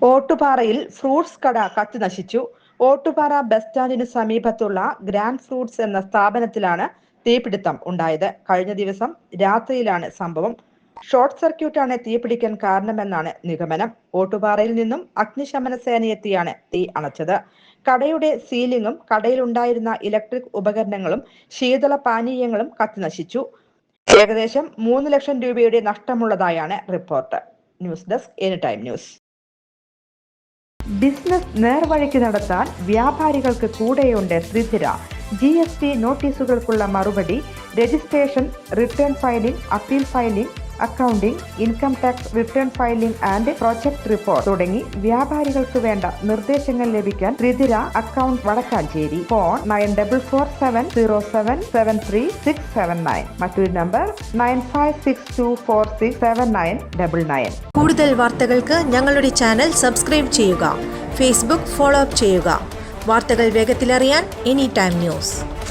ഓട്ടുപാറയിൽ fruits കട കത്തിനശിച്ചു. Ottupara bus സ്റ്റാൻഡിന് സമീപത്തുള്ള ഗ്രാൻഡ് ഫ്രൂട്ട്സ് എന്ന സ്ഥാപനത്തിലാണ് തീപിടുത്തം ഉണ്ടായത്. കഴിഞ്ഞ ദിവസം രാത്രിയിലാണ് സംഭവം. ഷോർട്ട് സർക്യൂട്ടാണ് തീപിടിക്കാൻ കാരണമെന്നാണ് നിഗമനം. ഓട്ടുപാറയിൽ നിന്നും അഗ്നിശമന സേനയെത്തിയാണ് തീ അണച്ചത്. കടയുടെ സീലിംഗും കടയിലുണ്ടായിരുന്ന ഇലക്ട്രിക് ഉപകരണങ്ങളും ശീതള പാനീയങ്ങളും കത്തിനശിച്ചു. ഏകദേശം 3 ലക്ഷം രൂപയുടെ നഷ്ടമുള്ളതായാണ് report. News desk any time news. Business നേർവഴിക്ക് നടത്താൻ വ്യാപാരികൾക്ക് കൂടെയുണ്ട് ത്രിധിര. GST നോട്ടീസുകൾക്കുള്ള മറുപടി, registration, return filing, appeal filing, accounting, income tax return filing and project report തുടങ്ങി വ്യാപാരികൾക്ക് വേണ്ട നിർദ്ദേശങ്ങൾ ലഭിക്കാൻ ത്രിധിര അക്കൗണ്ട് വടക്കാഞ്ചേരി. ഫോൺ 9447077369. മറ്റൊരു നമ്പർ 9562467999. കൂടുതൽ വാർത്തകൾക്ക് ഞങ്ങളുടെ ചാനൽ സബ്സ്ക്രൈബ് ചെയ്യുക. ഫേസ്ബുക്ക് ഫോളോ അപ്പ് ചെയ്യുക. വാർത്തകൾ വേഗത്തിലറിയാൻ എനി ടൈം ന്യൂസ്.